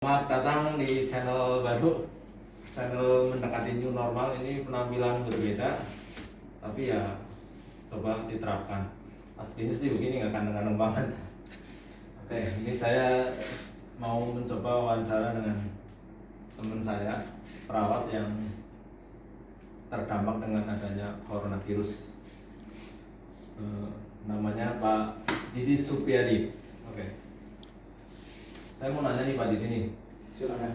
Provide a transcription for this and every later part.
Selamat datang di channel baru, channel mendekati new normal. Ini penampilan berbeda, tapi ya coba diterapkan. Aslinya sih begini, nggak kandang-kandang banget. Oke, ini saya mau mencoba wawancara dengan teman saya, perawat yang terdampak dengan adanya coronavirus. Namanya Pak Didi Supriyadi. Oke, saya mau nanya nih Pak Didi nih. Silakan.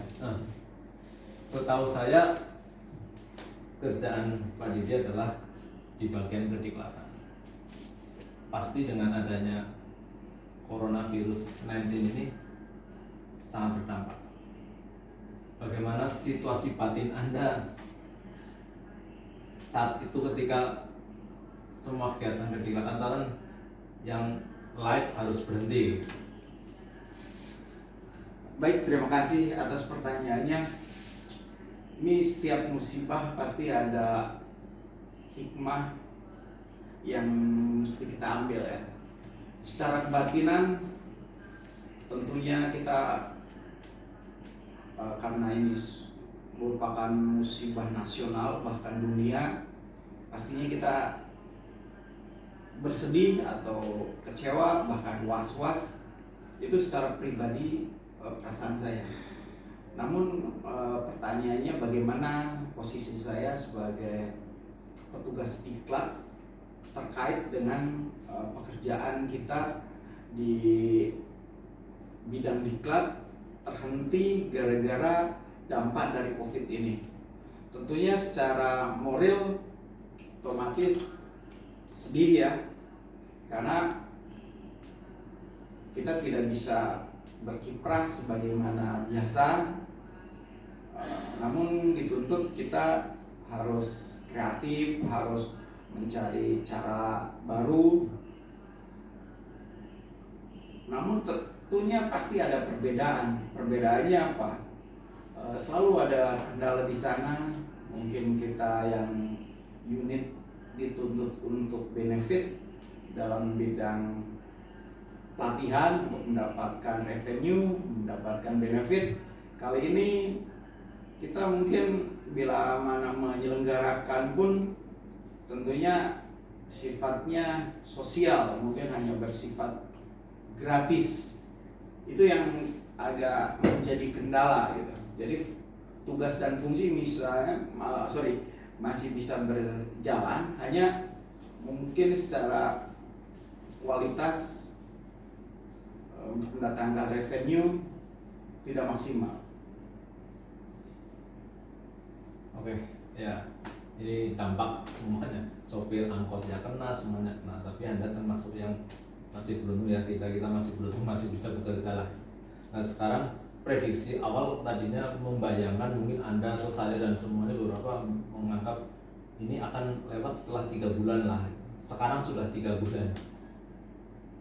Setahu saya kerjaan Pak Didi adalah di bagian kediklatan. Pasti dengan adanya coronavirus 19 ini sangat berdampak. Bagaimana situasi batin Anda saat itu ketika semua kegiatan kediklatan yang live harus berhenti? Baik, terima kasih atas pertanyaannya. Ini setiap musibah pasti ada hikmah yang mesti kita ambil ya. Secara kebatinan tentunya kita karena ini merupakan musibah nasional bahkan dunia, pastinya kita bersedih atau kecewa bahkan was-was. Itu secara pribadi perasaan saya. Namun pertanyaannya bagaimana posisi saya sebagai petugas diklat terkait dengan pekerjaan kita di bidang diklat terhenti gara-gara dampak dari COVID ini. Tentunya secara moral otomatis sedih ya, karena kita tidak bisa berkiprah sebagaimana biasa, namun dituntut kita harus kreatif, harus mencari cara baru. Namun tentunya pasti ada perbedaan. Perbedaannya apa? Selalu ada kendala di sana. Mungkin kita yang unit dituntut untuk benefit dalam bidang pelatihan untuk mendapatkan revenue, mendapatkan benefit. Kali ini kita mungkin bila mana menyelenggarakan pun tentunya sifatnya sosial, mungkin hanya bersifat gratis. Itu yang agak menjadi kendala gitu. Jadi tugas dan fungsi misalnya masih bisa berjalan, hanya mungkin secara kualitas untuk mendatangkan revenue tidak maksimal. Oke, ya, ini dampak semuanya. Sopir angkotnya kena, semuanya kena. Tapi Anda termasuk yang masih beruntung ya, kita masih beruntung, masih bisa bekerja lah. Nah sekarang prediksi awal tadinya membayangkan mungkin Anda atau saya dan semuanya beberapa menganggap ini akan lewat setelah 3 bulan lah. Sekarang sudah 3 bulan.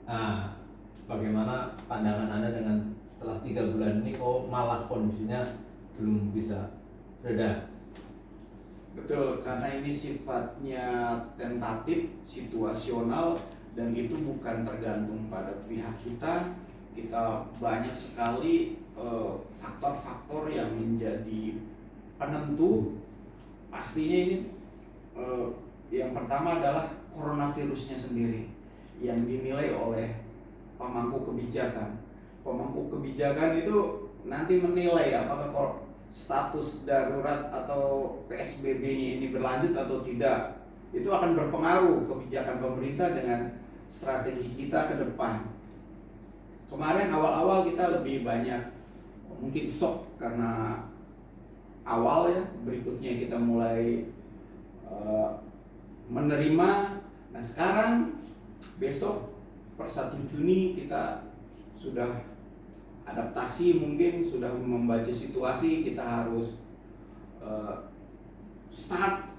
Nah, bagaimana pandangan Anda dengan setelah 3 bulan ini kok malah kondisinya belum bisa reda? Betul, karena ini sifatnya tentatif, situasional, dan itu bukan tergantung pada pihak kita. Kita banyak sekali faktor-faktor yang menjadi penentu. Pastinya ini yang pertama adalah coronavirusnya sendiri yang dinilai oleh pemangku kebijakan. Pemangku kebijakan itu nanti menilai apakah status darurat atau PSBB-nya ini berlanjut atau tidak. Itu akan berpengaruh kebijakan pemerintah dengan strategi kita ke depan. Kemarin awal-awal kita lebih banyak mungkin shock karena awal ya, berikutnya kita mulai menerima. Nah sekarang besok per 1 Juni kita sudah adaptasi, mungkin sudah membaca situasi, kita harus start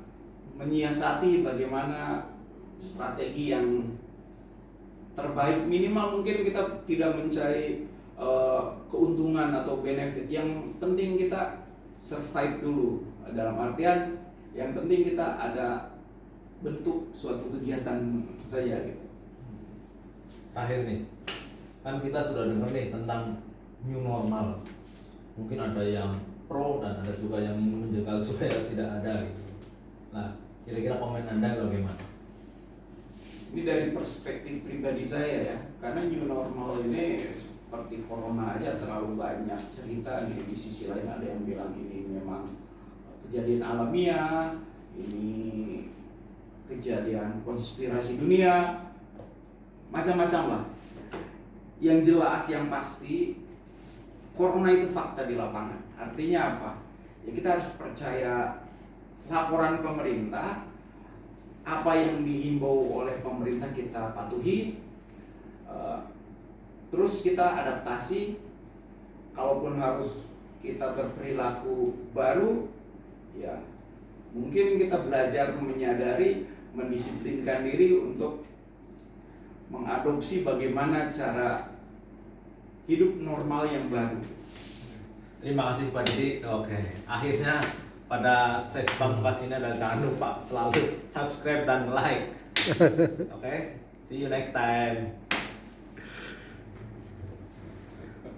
menyiasati bagaimana strategi yang terbaik. Minimal mungkin kita tidak mencari keuntungan atau benefit, yang penting kita survive dulu. Dalam artian yang penting kita ada bentuk suatu kegiatan saja gitu. Akhir nih, kan kita sudah dengar nih tentang new normal. mungkin ada yang pro dan ada juga yang menjegal supaya tidak ada gitu. Nah, kira-kira komen Anda bagaimana? Ini dari perspektif pribadi saya ya, karena new normal ini seperti corona aja terlalu banyak cerita nih. Di sisi lain ada yang bilang ini memang kejadian alamiah, ini kejadian konspirasi dunia, macam-macam lah. Yang jelas, yang pasti, corona itu fakta di lapangan. Artinya apa? Ya kita harus percaya laporan pemerintah, apa yang dihimbau oleh pemerintah kita patuhi, terus kita adaptasi. Kalaupun harus kita berperilaku baru, ya mungkin kita belajar menyadari, mendisiplinkan diri untuk mengadopsi bagaimana cara hidup normal yang baru. Terima kasih Pak Didi. Oke, akhirnya pada sesi bahas ini, dan jangan lupa selalu subscribe dan like. Oke, see you next time.